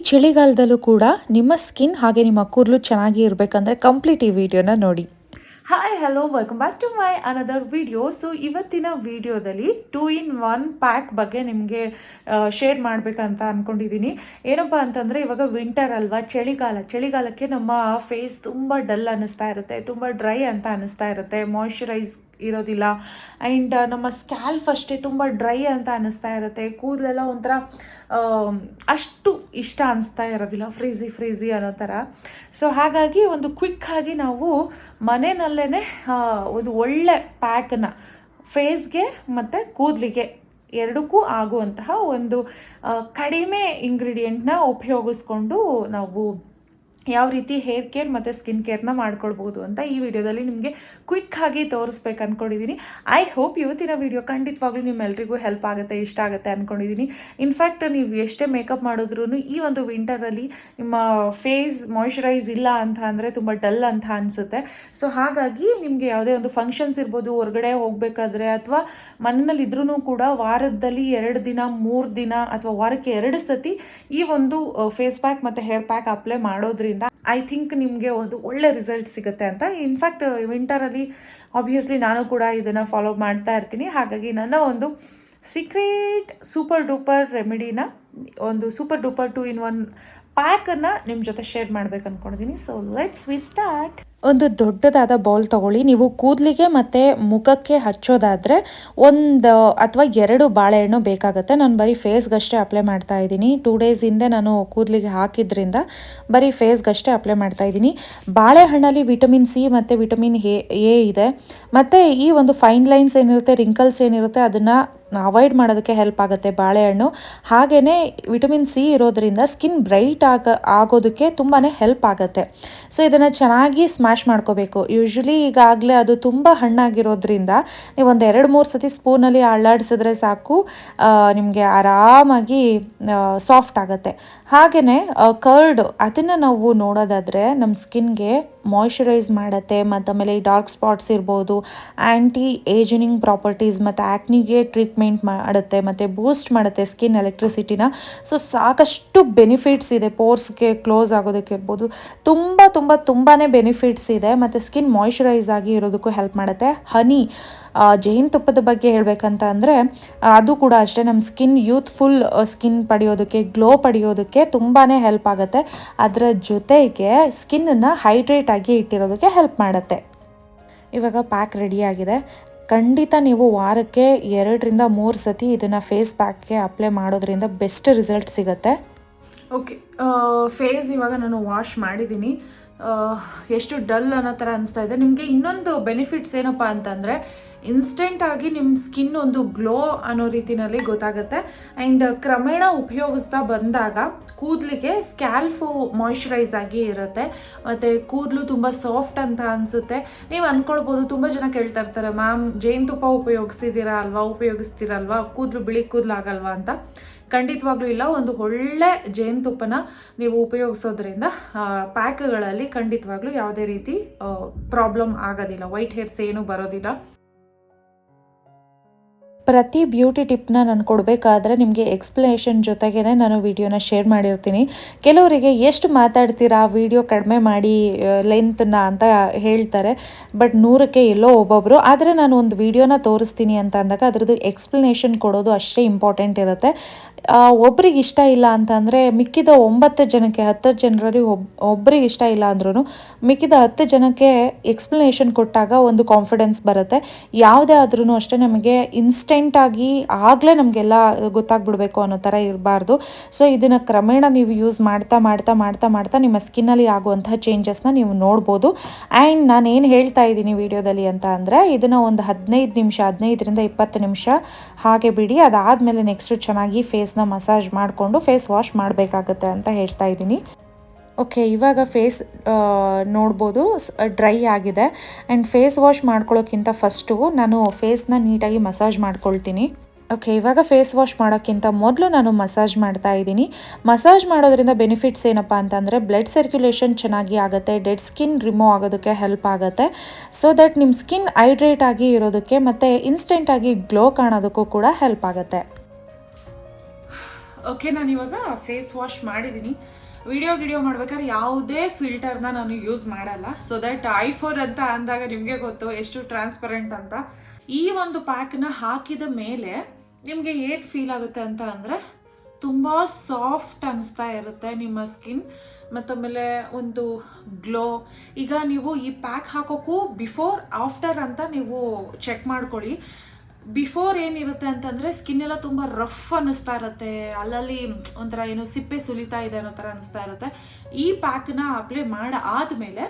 ಚಳಿಗಾಲದಲ್ಲೂ ಕೂಡ ನಿಮ್ಮ ಸ್ಕಿನ್ ಹಾಗೆ ನಿಮ್ಮ ಕೂದಲು ಚೆನ್ನಾಗಿ ಇರಬೇಕಂದ್ರೆ ಕಂಪ್ಲೀಟ್ ಈ ವಿಡಿಯೋನ ನೋಡಿ. Hi hello welcome back to my another video. So ಇವತ್ತಿನ ವಿಡಿಯೋದಲ್ಲಿ 2 in 1 ಪ್ಯಾಕ್ ಬಗ್ಗೆ ನಿಮಗೆ ಶೇರ್ ಮಾಡಬೇಕಂತ ಅಂದ್ಕೊಂಡಿದ್ದೀನಿ. ಏನಪ್ಪ ಅಂತಂದರೆ ಇವಾಗ ವಿಂಟರ್ ಅಲ್ವಾ, ಚಳಿಗಾಲಕ್ಕೆ ನಮ್ಮ ಫೇಸ್ ತುಂಬ ಡಲ್ ಅನ್ನಿಸ್ತಾ ಇರುತ್ತೆ, ತುಂಬ ಡ್ರೈ ಅಂತ ಅನ್ನಿಸ್ತಾ ಇರುತ್ತೆ, ಮಾಯ್ಶ್ಚರೈಸ್ ಇರೋದಿಲ್ಲ. ಆ್ಯಂಡ್ ನಮ್ಮ ಸ್ಕ್ಯಾಲ್ಫ್ ಅಷ್ಟೇ ತುಂಬ ಡ್ರೈ ಅಂತ ಅನ್ನಿಸ್ತಾ ಇರುತ್ತೆ, ಕೂದಲೆಲ್ಲ ಒಂಥರ ಅಷ್ಟು ಇಷ್ಟ ಅನಿಸ್ತಾ ಇರೋದಿಲ್ಲ, ಫ್ರೀಝಿ ಅನ್ನೋ ಥರ. ಸೊ ಹಾಗಾಗಿ ಒಂದು ಕ್ವಿಕ್ಕಾಗಿ ನಾವು ಮನೆಯಲ್ಲೇ ಒಂದು ಒಳ್ಳೆ ಪ್ಯಾಕನ್ನು ಫೇಸ್ಗೆ ಮತ್ತು ಕೂದಲಿಗೆ ಎರಡಕ್ಕೂ ಆಗುವಂತಹ ಒಂದು ಕಡಿಮೆ ಇಂಗ್ರೀಡಿಯೆಂಟ್ನ ಉಪಯೋಗಿಸ್ಕೊಂಡು ನಾವು ಯಾವ ರೀತಿ ಹೇರ್ ಕೇರ್ ಮತ್ತು ಸ್ಕಿನ್ ಕೇರ್ನ ಮಾಡ್ಕೊಳ್ಬೋದು ಅಂತ ಈ ವಿಡಿಯೋದಲ್ಲಿ ನಿಮಗೆ ಕ್ವಿಕ್ಕಾಗಿ ತೋರಿಸ್ಬೇಕು ಅಂದ್ಕೊಂಡಿದ್ದೀನಿ. ಐ ಹೋಪ್ ಇವತ್ತಿನ ವಿಡಿಯೋ ಖಂಡಿತವಾಗ್ಲೂ ನಿಮ್ಮೆಲ್ರಿಗೂ ಹೆಲ್ಪ್ ಆಗುತ್ತೆ, ಇಷ್ಟ ಆಗುತ್ತೆ ಅಂದ್ಕೊಂಡಿದ್ದೀನಿ. ಇನ್ಫ್ಯಾಕ್ಟ್ ನೀವು ಎಷ್ಟೇ ಮೇಕಪ್ ಮಾಡಿದ್ರೂ ಈ ಒಂದು ವಿಂಟರಲ್ಲಿ ನಿಮ್ಮ ಫೇಸ್ ಮಾಯ್ಶ್ಚರೈಸ್ ಇಲ್ಲ ಅಂತ ಅಂದರೆ ತುಂಬ ಡಲ್ ಅಂತ ಅನಿಸುತ್ತೆ. ಸೊ ಹಾಗಾಗಿ ನಿಮಗೆ ಯಾವುದೇ ಒಂದು ಫಂಕ್ಷನ್ಸ್ ಇರ್ಬೋದು, ಹೊರಗಡೆ ಹೋಗಬೇಕಾದ್ರೆ ಅಥವಾ ಮನೆಯಲ್ಲಿ ಇದ್ರೂ ಕೂಡ ವಾರದಲ್ಲಿ 2 ದಿನ 3 ದಿನ ಅಥವಾ ವಾರಕ್ಕೆ 2 ಸತಿ ಈ ಒಂದು ಫೇಸ್ ಪ್ಯಾಕ್ ಮತ್ತು ಹೇರ್ ಪ್ಯಾಕ್ ಅಪ್ಲೈ ಮಾಡೋದ್ರಿಂದ ಐ ಥಿಂಕ್ ನಿಮಗೆ ಒಂದು ಒಳ್ಳೆ ರಿಸಲ್ಟ್ ಸಿಗುತ್ತೆ ಅಂತ. ಇನ್ಫ್ಯಾಕ್ಟ್ ವಿಂಟರಲ್ಲಿ ಆಬ್ವಿಯಸ್ಲಿ ನಾನು ಕೂಡ ಇದನ್ನು ಫಾಲೋ ಮಾಡ್ತಾ ಇರ್ತೀನಿ. ಹಾಗಾಗಿ ನನ್ನ ಒಂದು ಸೀಕ್ರೆಟ್ ಸೂಪರ್ ಡೂಪರ್ ರೆಮಿಡಿನ, ಒಂದು ಸೂಪರ್ ಡೂಪರ್ 2 in 1 ಪ್ಯಾಕನ್ನು ನಿಮ್ಮ ಜೊತೆ ಶೇರ್ ಮಾಡ್ಬೇಕು ಅಂದ್ಕೊಂಡಿದ್ದೀನಿ. So let's we start. ಒಂದು ದೊಡ್ಡದಾದ ಬೌಲ್ ತೊಗೊಳ್ಳಿ. ನೀವು ಕೂದಲಿಗೆ ಮತ್ತು ಮುಖಕ್ಕೆ ಹಚ್ಚೋದಾದರೆ 1 ಅಥವಾ 2 ಬಾಳೆಹಣ್ಣು ಬೇಕಾಗುತ್ತೆ. ನಾನು ಬರೀ ಫೇಸ್ಗಷ್ಟೇ ಅಪ್ಲೈ ಮಾಡ್ತಾ ಇದ್ದೀನಿ. 2 days ಹಿಂದೆ ನಾನು ಕೂದಲಿಗೆ ಹಾಕಿದ್ರಿಂದ ಬರೀ ಫೇಸ್ಗಷ್ಟೇ ಅಪ್ಲೈ ಮಾಡ್ತಾ ಇದ್ದೀನಿ. ಬಾಳೆಹಣ್ಣಲ್ಲಿ ವಿಟಮಿನ್ ಸಿ ಮತ್ತು ವಿಟಮಿನ್ ಎ ಇದೆ. ಮತ್ತು ಈ ಒಂದು ಫೈನ್ ಲೈನ್ಸ್ ಏನಿರುತ್ತೆ, ರಿಂಕಲ್ಸ್ ಏನಿರುತ್ತೆ, ಅದನ್ನು ಅವಾಯ್ಡ್ ಮಾಡೋದಕ್ಕೆ ಹೆಲ್ಪ್ ಆಗುತ್ತೆ ಬಾಳೆಹಣ್ಣು. ಹಾಗೆಯೇ ವಿಟಮಿನ್ ಸಿ ಇರೋದ್ರಿಂದ ಸ್ಕಿನ್ ಬ್ರೈಟ್ ಆಗೋದಕ್ಕೆ ತುಂಬಾ ಹೆಲ್ಪ್ ಆಗುತ್ತೆ. ಸೊ ಇದನ್ನು ಚೆನ್ನಾಗಿ ಸ್ಮ್ಯಾಶ್ ಮಾಡ್ಕೋಬೇಕು. ಯೂಶ್ವಲಿ ಈಗಾಗಲೇ ಅದು ತುಂಬ ಹಣ್ಣಾಗಿರೋದ್ರಿಂದ ನೀವು ಒಂದು 2-3 ಸತಿ ಸ್ಪೂನಲ್ಲಿ ಅಳ್ಳಾಡಿಸಿದ್ರೆ ಸಾಕು, ನಿಮಗೆ ಆರಾಮಾಗಿ ಸಾಫ್ಟ್ ಆಗುತ್ತೆ. ಹಾಗೆಯೇ ಕರ್ಡ್, ಅದನ್ನು ನಾವು ನೋಡೋದಾದರೆ ನಮ್ಮ ಸ್ಕಿನ್ಗೆ ಮಾಯ್ಶ್ಚರೈಸ್ ಮಾಡುತ್ತೆ, ಮತ್ತು ಆಮೇಲೆ ಈ ಡಾರ್ಕ್ ಸ್ಪಾಟ್ಸ್ ಇರ್ಬೋದು, ಆ್ಯಂಟಿ ಏಜಿಂಗ್ ಪ್ರಾಪರ್ಟೀಸ್ ಮತ್ತು ಆ್ಯಕ್ನಿಗೆ ಟ್ರೀಟ್ಮೆಂಟ್ ಮಾಡುತ್ತೆ, ಮತ್ತು ಬೂಸ್ಟ್ ಮಾಡುತ್ತೆ ಸ್ಕಿನ್ ಎಲೆಕ್ಟ್ರಿಸಿಟಿನ. ಸೊ ಸಾಕಷ್ಟು ಬೆನಿಫಿಟ್ಸ್ ಇದೆ. ಪೋರ್ಸ್ಗೆ ಕ್ಲೋಸ್ ಆಗೋದಕ್ಕೆ ಇರ್ಬೋದು, ತುಂಬಾ ಬೆನಿಫಿಟ್ಸ್ ಇದೆ. ಮತ್ತು ಸ್ಕಿನ್ ಮಾಯ್ಶ್ಚರೈಸ್ ಆಗಿ ಇರೋದಕ್ಕೂ ಹೆಲ್ಪ್ ಮಾಡುತ್ತೆ. ಹನಿ, ಜೇನುತುಪ್ಪದ ಬಗ್ಗೆ ಹೇಳಬೇಕಂತ ಅಂದರೆ ಅದು ಕೂಡ ಅಷ್ಟೇ ನಮ್ಮ ಸ್ಕಿನ್ ಯೂತ್ಫುಲ್ ಸ್ಕಿನ್ ಪಡೆಯೋದಕ್ಕೆ, ಗ್ಲೋ ಪಡೆಯೋದಕ್ಕೆ ತುಂಬಾ ಹೆಲ್ಪ್ ಆಗುತ್ತೆ. ಅದರ ಜೊತೆಗೆ ಸ್ಕಿನ್ನನ್ನು ಹೈಡ್ರೇಟ್ ಆಗಿ ಇಟ್ಟಿರೋದಕ್ಕೆ ಹೆಲ್ಪ್ ಮಾಡುತ್ತೆ. ಇವಾಗ ಪ್ಯಾಕ್ ರೆಡಿಯಾಗಿದೆ. ಖಂಡಿತ ನೀವು ವಾರಕ್ಕೆ 2-3 ಸತಿ ಇದನ್ನು ಫೇಸ್ ಪ್ಯಾಕ್ಗೆ ಅಪ್ಲೈ ಮಾಡೋದ್ರಿಂದ ಬೆಸ್ಟ್ ರಿಸಲ್ಟ್ ಸಿಗುತ್ತೆ. ಓಕೆ, ಫೇಸ್ ಇವಾಗ ನಾನು ವಾಶ್ ಮಾಡಿದ್ದೀನಿ. ಎಷ್ಟು ಡಲ್ ಅನ್ನೋ ಥರ ಅನಿಸ್ತಾ ಇದೆ. ನಿಮಗೆ ಇನ್ನೊಂದು ಬೆನಿಫಿಟ್ಸ್ ಏನಪ್ಪ ಅಂತಂದರೆ ಇನ್ಸ್ಟೆಂಟಾಗಿ ನಿಮ್ಮ ಸ್ಕಿನ್ ಒಂದು ಗ್ಲೋ ಅನ್ನೋ ರೀತಿಯಲ್ಲಿ ಗೊತ್ತಾಗುತ್ತೆ. ಆ್ಯಂಡ್ ಕ್ರಮೇಣ ಉಪಯೋಗಿಸ್ತಾ ಬಂದಾಗ ಕೂದಲಿಗೆ ಸ್ಕ್ಯಾಲ್ಫು ಮಾಯ್ಶ್ಚರೈಸ್ ಆಗಿ ಇರುತ್ತೆ, ಮತ್ತು ಕೂದಲು ತುಂಬ ಸಾಫ್ಟ್ ಅಂತ ಅನಿಸುತ್ತೆ. ನೀವು ಅಂದ್ಕೊಳ್ಬೋದು, ತುಂಬ ಜನ ಕೇಳ್ತಾ ಇರ್ತಾರೆ, ಮ್ಯಾಮ್ ಜೇನುತುಪ್ಪ ಉಪಯೋಗಿಸ್ತೀರಲ್ವಾ, ಕೂದಲು ಬಿಳಿ ಕೂದಲು ಆಗಲ್ವಾ ಅಂತ. ಖಂಡಿತವಾಗ್ಲೂ ಇಲ್ಲ. ಒಂದು ಒಳ್ಳೆ ಜೇನುತುಪ್ಪನ ನೀವು ಉಪಯೋಗಿಸೋದ್ರಿಂದ ಪ್ಯಾಕ್ಗಳಲ್ಲಿ ಖಂಡಿತವಾಗ್ಲೂ ಯಾವುದೇ ರೀತಿ ಪ್ರಾಬ್ಲಮ್ ಆಗೋದಿಲ್ಲ, ವೈಟ್ ಹೇರ್ಸ್ ಏನೂ ಬರೋದಿಲ್ಲ. ಪ್ರತಿ ಬ್ಯೂಟಿ ಟಿಪ್ನ ನಾನು ಕೊಡಬೇಕಾದ್ರೆ ನಿಮಗೆ ಎಕ್ಸ್ಪ್ಲನೇಷನ್ ಜೊತೆಗೇ ನಾನು ವಿಡಿಯೋನ ಶೇರ್ ಮಾಡಿರ್ತೀನಿ. ಕೆಲವರಿಗೆ ಎಷ್ಟು ಮಾತಾಡ್ತೀರಾ, ವಿಡಿಯೋ ಕಡಿಮೆ ಮಾಡಿ ಲೆಂತ್ನ ಅಂತ ಹೇಳ್ತಾರೆ. ಬಟ್ 100ಕ್ಕೆ ಎಲ್ಲೋ ಒಬ್ಬೊಬ್ಬರು. ಆದರೆ ನಾನು ಒಂದು ವಿಡಿಯೋನ ತೋರಿಸ್ತೀನಿ ಅಂತ ಅಂದಾಗ ಅದರದ್ದು ಎಕ್ಸ್ಪ್ಲನೇಷನ್ ಕೊಡೋದು ಅಷ್ಟೇ ಇಂಪಾರ್ಟೆಂಟ್ ಇರುತ್ತೆ. ಒಬ್ರಿಗೆ ಇಷ್ಟ ಇಲ್ಲ ಅಂತಂದರೆ ಮಿಕ್ಕಿದ 9 ಜನಕ್ಕೆ, 10 ಜನರಲ್ಲಿ ಒಬ್ರಿಗೆ ಇಷ್ಟ ಇಲ್ಲ ಅಂದ್ರೂ ಮಿಕ್ಕಿದ 10 ಜನಕ್ಕೆ ಎಕ್ಸ್ಪ್ಲನೇಷನ್ ಕೊಟ್ಟಾಗ ಒಂದು ಕಾನ್ಫಿಡೆನ್ಸ್ ಬರುತ್ತೆ. ಯಾವುದೇ ಆದ್ರೂ ಅಷ್ಟೇ ನಮಗೆ ಇನ್ಸ್ಟೆಂಟಾಗಿ ಆಗಲೇ ನಮಗೆಲ್ಲ ಗೊತ್ತಾಗ್ಬಿಡ್ಬೇಕು ಅನ್ನೋ ಥರ ಇರಬಾರ್ದು. ಸೊ ಇದನ್ನು ಕ್ರಮೇಣ ನೀವು ಯೂಸ್ ಮಾಡ್ತಾ ನಿಮ್ಮ ಸ್ಕಿನ್ನಲ್ಲಿ ಆಗುವಂತಹ ಚೇಂಜಸ್ನ ನೀವು ನೋಡ್ಬೋದು. ಆ್ಯಂಡ್ ನಾನು ಏನು ಹೇಳ್ತಾ ಇದ್ದೀನಿ ವಿಡಿಯೋದಲ್ಲಿ ಅಂತ ಅಂದರೆ ಇದನ್ನು ಒಂದು 15ರಿಂದ 20 ನಿಮಿಷ ಹಾಗೆ ಬಿಡಿ. ಅದಾದಮೇಲೆ ನೆಕ್ಸ್ಟು ಚೆನ್ನಾಗಿ ಫೇಸ್ನ ಮಸಾಜ್ ಮಾಡಿಕೊಂಡು ಫೇಸ್ ವಾಶ್ ಮಾಡಬೇಕಾಗತ್ತೆ ಅಂತ ಹೇಳ್ತಾ ಇದ್ದೀನಿ. ಓಕೆ, ಇವಾಗ ಫೇಸ್ ನೋಡ್ಬೋದು ಡ್ರೈ ಆಗಿದೆ. ಆ್ಯಂಡ್ ಫೇಸ್ ವಾಶ್ ಮಾಡ್ಕೊಳ್ಳೋಕ್ಕಿಂತ ಫಸ್ಟು ನಾನು ಫೇಸ್ನ ನೀಟಾಗಿ ಮಸಾಜ್ ಮಾಡ್ಕೊಳ್ತೀನಿ. ಓಕೆ, ಇವಾಗ ಫೇಸ್ ವಾಶ್ ಮಾಡೋಕ್ಕಿಂತ ಮೊದಲು ನಾನು ಮಸಾಜ್ ಮಾಡ್ತಾ ಇದ್ದೀನಿ. ಮಸಾಜ್ ಮಾಡೋದ್ರಿಂದ ಬೆನಿಫಿಟ್ಸ್ ಏನಪ್ಪ ಅಂತಂದರೆ ಬ್ಲಡ್ ಸರ್ಕ್ಯುಲೇಷನ್ ಚೆನ್ನಾಗಿ ಆಗುತ್ತೆ, ಡೆಡ್ ಸ್ಕಿನ್ ರಿಮೂವ್ ಆಗೋದಕ್ಕೆ ಹೆಲ್ಪ್ ಆಗುತ್ತೆ. ಸೊ ದಟ್ ನಿಮ್ಮ ಸ್ಕಿನ್ ಹೈಡ್ರೇಟ್ ಆಗಿ ಇರೋದಕ್ಕೆ ಮತ್ತು ಇನ್ಸ್ಟೆಂಟಾಗಿ ಗ್ಲೋ ಕಾಣೋದಕ್ಕೂ ಕೂಡ ಹೆಲ್ಪ್ ಆಗುತ್ತೆ. ಓಕೆ, ನಾನು ಇವಾಗ ಫೇಸ್ ವಾಶ್ ಮಾಡಿದ್ದೀನಿ. ವಿಡಿಯೋ ಮಾಡ್ಬೇಕಾದ್ರೆ ಯಾವುದೇ ಫಿಲ್ಟರ್ನ ನಾನು ಯೂಸ್ ಮಾಡಲ್ಲ. ಸೊ ದಟ್ ಐಫೋನ್ ಅಂತ ಅಂದಾಗ ನಿಮಗೆ ಗೊತ್ತು ಎಷ್ಟು ಟ್ರಾನ್ಸ್ಪರೆಂಟ್ ಅಂತ. ಈ ಒಂದು ಪ್ಯಾಕ್ನ ಹಾಕಿದ ಮೇಲೆ ನಿಮಗೆ ಏನು ಫೀಲ್ ಆಗುತ್ತೆ ಅಂತ ಅಂದರೆ ತುಂಬ ಸಾಫ್ಟ್ ಅನಿಸ್ತಾ ಇರುತ್ತೆ ನಿಮ್ಮ ಸ್ಕಿನ್. ಮತ್ತೊಂದಮೇಲೆ ಒಂದು ಗ್ಲೋ. ಈಗ ನೀವು ಈ ಪ್ಯಾಕ್ ಹಾಕೋಕ್ಕೂ ಬಿಫೋರ್ ಆಫ್ಟರ್ ಅಂತ ನೀವು ಚೆಕ್ ಮಾಡ್ಕೊಳ್ಳಿ. ಬಿಫೋರ್ ಏನಿರುತ್ತೆ ಅಂತಂದರೆ ಸ್ಕಿನ್ ಎಲ್ಲ ತುಂಬ ರಫ್ ಅನ್ನಿಸ್ತಾ ಇರುತ್ತೆ, ಅಲ್ಲಲ್ಲಿ ಒಂಥರ ಏನೋ ಸಿಪ್ಪೆ ಸುಲಿತಾ ಇದೆ ಅನ್ನೋ ಥರ ಅನ್ನಿಸ್ತಾ ಇರುತ್ತೆ. ಈ ಪ್ಯಾಕ್ನ ಅಪ್ಲೈ ಆದಮೇಲೆ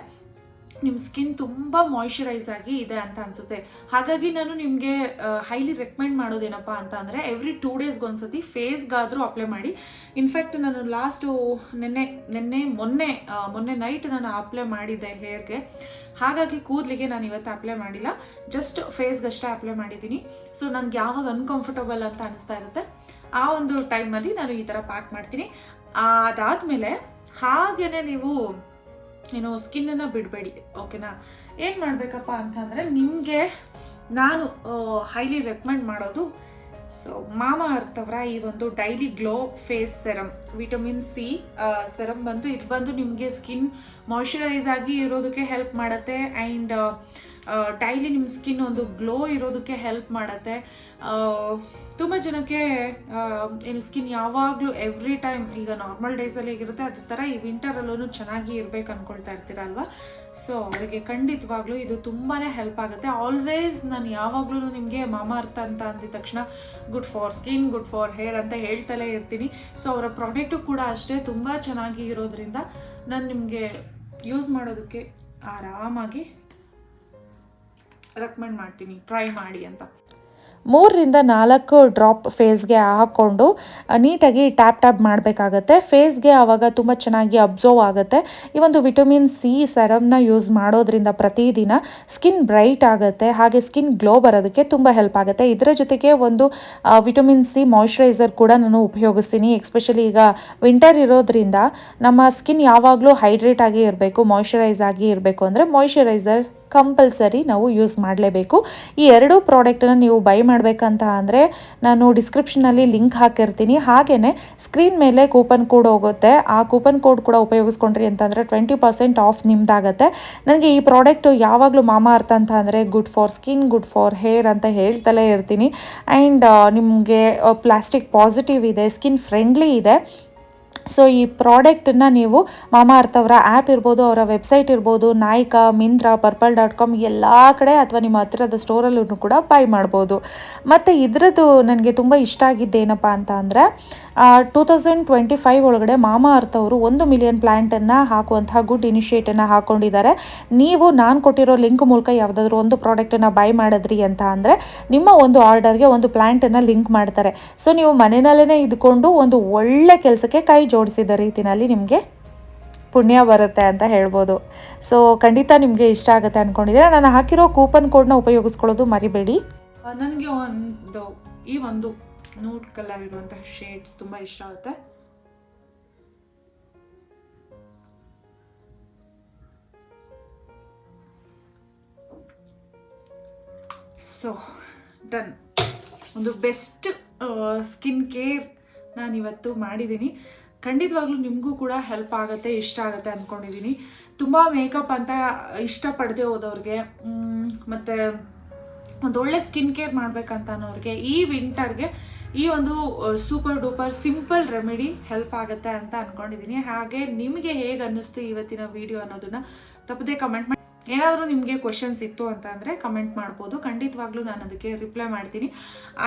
ನಿಮ್ಮ ಸ್ಕಿನ್ ತುಂಬ ಮಾಯ್ಶ್ಚರೈಸ್ ಆಗಿ ಇದೆ ಅಂತ ಅನಿಸುತ್ತೆ. ಹಾಗಾಗಿ ನಾನು ನಿಮಗೆ ಹೈಲಿ ರೆಕಮೆಂಡ್ ಮಾಡೋದೇನಪ್ಪ ಅಂತ ಅಂದರೆ ಎವ್ರಿ 2 ಡೇಸ್ಗೆ ಒಂದ್ಸತಿ ಫೇಸ್ಗಾದರೂ ಅಪ್ಲೈ ಮಾಡಿ. ಇನ್ಫ್ಯಾಕ್ಟ್ ನಾನು ಲಾಸ್ಟು ಮೊನ್ನೆ ನೈಟ್ ನಾನು ಅಪ್ಲೈ ಮಾಡಿದ್ದೆ ಹೇರ್ಗೆ. ಹಾಗಾಗಿ ಕೂದಲಿಗೆ ನಾನು ಇವತ್ತು ಅಪ್ಲೈ ಮಾಡಿಲ್ಲ, ಜಸ್ಟ್ ಫೇಸ್ಗಷ್ಟೇ ಅಪ್ಲೈ ಮಾಡಿದ್ದೀನಿ. ಸೊ ನನಗೆ ಯಾವಾಗ ಅನ್ಕಂಫರ್ಟಬಲ್ ಅಂತ ಅನಿಸ್ತಾ ಇರುತ್ತೆ ಆ ಒಂದು ಟೈಮಲ್ಲಿ ನಾನು ಈ ಥರ ಪ್ಯಾಕ್ ಮಾಡ್ತೀನಿ. ಅದಾದಮೇಲೆ ಹಾಗೇ ನೀವು ಸ್ಕಿನ್ನನ್ನು ಬಿಡಬೇಡಿ, ಓಕೆನಾ. ಏನು ಮಾಡಬೇಕಪ್ಪ ಅಂತಂದರೆ ನಿಮಗೆ ನಾನು ಹೈಲಿ ರೆಕಮೆಂಡ್ ಮಾಡೋದು ಸೊ ಮಾಮಾ ಅರ್ತ್ ಅವರ ಈ ಒಂದು daily glow face serum, vitamin C serum ಇದು ಬಂದು ನಿಮಗೆ ಸ್ಕಿನ್ ಮಾಯ್ಶ್ಚರೈಸ್ ಆಗಿ ಇರೋದಕ್ಕೆ ಹೆಲ್ಪ್ ಮಾಡುತ್ತೆ. ಆ್ಯಂಡ್ ಡೈಲಿ ನಿಮ್ಮ ಸ್ಕಿನ್ ಒಂದು ಗ್ಲೋ ಇರೋದಕ್ಕೆ ಹೆಲ್ಪ್ ಮಾಡುತ್ತೆ. ತುಂಬ ಜನಕ್ಕೆ ಸ್ಕಿನ್ ಯಾವಾಗಲೂ ಎವ್ರಿ ಟೈಮ್ ಈಗ ನಾರ್ಮಲ್ ಡೇಸಲ್ಲಿ ಹೇಗಿರುತ್ತೆ ಅದೇ ಥರ ಈ ವಿಂಟರಲ್ಲೂ ಚೆನ್ನಾಗಿ ಇರಬೇಕು ಅಂದ್ಕೊಳ್ತಾ ಇರ್ತೀರಲ್ವ. ಸೊ ಅವರಿಗೆ ಖಂಡಿತವಾಗ್ಲೂ ಇದು ತುಂಬಾ ಹೆಲ್ಪ್ ಆಗುತ್ತೆ. ಆಲ್ವೇಸ್ ನಾನು ಯಾವಾಗಲೂ ನಿಮಗೆ ಮಾಮಾ ಅರ್ಥ ಅಂತ ಅಂದಿದ ತಕ್ಷಣ good for skin, good for hair ಅಂತ ಹೇಳ್ತಲೇ ಇರ್ತೀನಿ. ಸೊ ಅವರ ಪ್ರಾಡಕ್ಟು ಕೂಡ ಅಷ್ಟೇ ತುಂಬ ಚೆನ್ನಾಗಿ ಇರೋದ್ರಿಂದ ನಾನು ನಿಮಗೆ ಯೂಸ್ ಮಾಡೋದಕ್ಕೆ ಆರಾಮಾಗಿ ರೆಕಮೆಂಡ್ ಮಾಡ್ತೀನಿ, ಟ್ರೈ ಮಾಡಿ ಅಂತ. 3ರಿಂದ 4 ಡ್ರಾಪ್ ಫೇಸ್ಗೆ ಹಾಕ್ಕೊಂಡು ನೀಟಾಗಿ ಟ್ಯಾಪ್ ಮಾಡಬೇಕಾಗತ್ತೆ. ಫೇಸ್ಗೆ ಆವಾಗ ತುಂಬ ಚೆನ್ನಾಗಿ ಅಬ್ಸರ್ವ್ ಆಗುತ್ತೆ. ಈ ಒಂದು ವಿಟಮಿನ್ ಸಿ ಸೆರಮ್ನ ಯೂಸ್ ಮಾಡೋದ್ರಿಂದ ಪ್ರತಿದಿನ ಸ್ಕಿನ್ ಬ್ರೈಟ್ ಆಗುತ್ತೆ, ಹಾಗೆ ಸ್ಕಿನ್ ಗ್ಲೋ ಬರೋದಕ್ಕೆ ತುಂಬ ಹೆಲ್ಪ್ ಆಗುತ್ತೆ. ಇದರ ಜೊತೆಗೆ ಒಂದು ವಿಟಮಿನ್ ಸಿ ಮಾಯ್ಶ್ಚರೈಸರ್ ಕೂಡ ನಾನು ಉಪಯೋಗಿಸ್ತೀನಿ. ಎಸ್ಪೆಷಲಿ ಈಗ ವಿಂಟರ್ ಇರೋದ್ರಿಂದ ನಮ್ಮ ಸ್ಕಿನ್ ಯಾವಾಗಲೂ ಹೈಡ್ರೇಟ್ ಆಗಿ ಇರಬೇಕು, ಮಾಯ್ಶ್ಚರೈಸ್ ಆಗಿ ಇರಬೇಕು ಅಂದರೆ ಮಾಯ್ಶ್ಚರೈಸರ್ ಕಂಪಲ್ಸರಿ ನಾವು ಯೂಸ್ ಮಾಡಲೇಬೇಕು. ಈ 2 ಪ್ರಾಡಕ್ಟನ್ನು ನೀವು ಬೈ ಮಾಡಬೇಕಂತ ಅಂದರೆ ನಾನು ಡಿಸ್ಕ್ರಿಪ್ಷನಲ್ಲಿ ಲಿಂಕ್ ಹಾಕಿರ್ತೀನಿ. ಹಾಗೆಯೇ ಸ್ಕ್ರೀನ್ ಮೇಲೆ ಕೂಪನ್ ಕೋಡ್ ಹೋಗುತ್ತೆ, ಆ ಕೂಪನ್ ಕೋಡ್ ಕೂಡ ಉಪಯೋಗಿಸ್ಕೊಂಡ್ರಿ ಅಂತಂದರೆ 20% ಆಫ್ ನಿಮ್ದಾಗತ್ತೆ. ನನಗೆ ಈ ಪ್ರಾಡಕ್ಟು ಯಾವಾಗಲೂ ಮಾಮಾ ಅರ್ಥ ಅಂತ ಅಂದರೆ good for skin, good for hair ಅಂತ ಹೇಳ್ತಲೇ ಇರ್ತೀನಿ. ಆ್ಯಂಡ್ ನಿಮಗೆ ಪ್ಲಾಸ್ಟಿಕ್ ಪಾಸಿಟಿವ್ ಇದೆ, ಸ್ಕಿನ್ ಫ್ರೆಂಡ್ಲಿ ಇದೆ. ಸೊ ಈ ಪ್ರಾಡಕ್ಟನ್ನು ನೀವು ಮಾಮಾ ಅರ್ಥ ಅವರ ಆ್ಯಪ್ ಇರ್ಬೋದು, ಅವರ ವೆಬ್ಸೈಟ್ ಇರ್ಬೋದು, ನಾಯ್ಕಾ, ಮಿಂತ್ರಾ, purple.com ಎಲ್ಲ ಕಡೆ ಅಥವಾ ನಿಮ್ಮ ಹತ್ತಿರದ ಸ್ಟೋರಲ್ಲೂ ಕೂಡ ಬೈ ಮಾಡ್ಬೋದು. ಮತ್ತು ಇದರದ್ದು ನನಗೆ ತುಂಬ ಇಷ್ಟ ಆಗಿದ್ದೇನಪ್ಪ ಅಂತ ಅಂದರೆ 2025 ಒಳಗಡೆ ಮಾಮಾ ಅರ್ಥ ಅವರು 1 ಮಿಲಿಯನ್ ಪ್ಲ್ಯಾಂಟನ್ನು ಹಾಕುವಂತಹ ಗುಡ್ ಇನಿಷಿಯೇಟನ್ನು ಹಾಕ್ಕೊಂಡಿದ್ದಾರೆ. ನೀವು ನಾನು ಕೊಟ್ಟಿರೋ ಲಿಂಕ್ ಮೂಲಕ ಯಾವುದಾದ್ರೂ ಒಂದು ಪ್ರಾಡಕ್ಟನ್ನು ಬೈ ಮಾಡಿದ್ರಿ ಅಂತ ಅಂದರೆ ನಿಮ್ಮ ಒಂದು ಆರ್ಡರ್ಗೆ ಒಂದು ಪ್ಲ್ಯಾಂಟನ್ನು ಲಿಂಕ್ ಮಾಡ್ತಾರೆ. ಸೊ ನೀವು ಮನೆಯಲ್ಲೇ ಇದ್ಕೊಂಡು ಒಂದು ಒಳ್ಳೆ ಕೆಲಸಕ್ಕೆ ಕೈ ಜೋಡಿಸಿದ ರೀತಿಯಲ್ಲಿ ನಿಮಗೆ ಪುಣ್ಯ ಬರುತ್ತೆ ಅಂತ ಹೇಳ್ಬೋದು. ಸೊ ಖಂಡಿತ ನಿಮಗೆ ಇಷ್ಟ ಆಗುತ್ತೆ ಅಂದ್ಕೊಂಡಿದ್ದೀರಾ. ನಾನು ಹಾಕಿರೋ ಕೂಪನ್ ಕೋಡ್ನ ಉಪಯೋಗಿಸ್ಕೊಳ್ಳೋದು ಮರಿಬೇಡಿ. ನನಗೆ ಈ ಒಂದು ನೂಡ್ ಕಲರ್ ಇರುವಂತಹ ಶೇಡ್ಸ್ ತುಂಬ ಇಷ್ಟ ಆಗುತ್ತೆ. ಸೊ ಡನ್, ಒಂದು ಬೆಸ್ಟ್ ಸ್ಕಿನ್ ಕೇರ್ ನಾನಿವತ್ತು ಮಾಡಿದ್ದೀನಿ. ಖಂಡಿತವಾಗ್ಲೂ ನಿಮಗೂ ಕೂಡ ಹೆಲ್ಪ್ ಆಗುತ್ತೆ, ಇಷ್ಟ ಆಗುತ್ತೆ ಅಂದ್ಕೊಂಡಿದ್ದೀನಿ. ತುಂಬ ಮೇಕಪ್ ಅಂತ ಇಷ್ಟಪಡದೆ ಹೋದವ್ರಿಗೆ ಮತ್ತು ಒಂದೊಳ್ಳೆ ಸ್ಕಿನ್ ಕೇರ್ ಮಾಡಬೇಕಂತ ಅನ್ನೋರಿಗೆ ಈ ವಿಂಟರ್ಗೆ ಈ ಒಂದು super duper simple remedy help ಆಗುತ್ತೆ ಅಂತ ಅಂದ್ಕೊಂಡಿದ್ದೀನಿ. ಹಾಗೆ ನಿಮಗೆ ಹೇಗೆ ಅನ್ನಿಸ್ತು ಇವತ್ತಿನ ವಿಡಿಯೋ ಅನ್ನೋದನ್ನು ತಪ್ಪದೆ ಕಮೆಂಟ್ ಮಾಡಿ. ಏನಾದರೂ ನಿಮಗೆ ಕ್ವೆಶನ್ಸ್ ಇತ್ತು ಅಂತ ಅಂದರೆ ಕಮೆಂಟ್ ಮಾಡ್ಬೋದು, ಖಂಡಿತವಾಗ್ಲೂ ನಾನು ಅದಕ್ಕೆ ರಿಪ್ಲೈ ಮಾಡ್ತೀನಿ.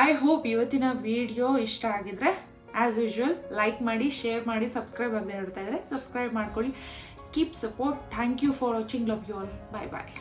ಐ ಹೋಪ್ ಇವತ್ತಿನ ವಿಡಿಯೋ ಇಷ್ಟ ಆಗಿದ್ರೆ ಆ್ಯಸ್ ಯೂಶ್ವಲ್ ಲೈಕ್ ಮಾಡಿ, ಶೇರ್ ಮಾಡಿ, ಸಬ್ಸ್ಕ್ರೈಬ್ ಆಗದೆ ನೋಡ್ತಾ ಇದ್ದರೆ ಸಬ್ಸ್ಕ್ರೈಬ್ ಮಾಡ್ಕೊಳ್ಳಿ. Keep support. Thank you for watching. Love you all. Bye bye.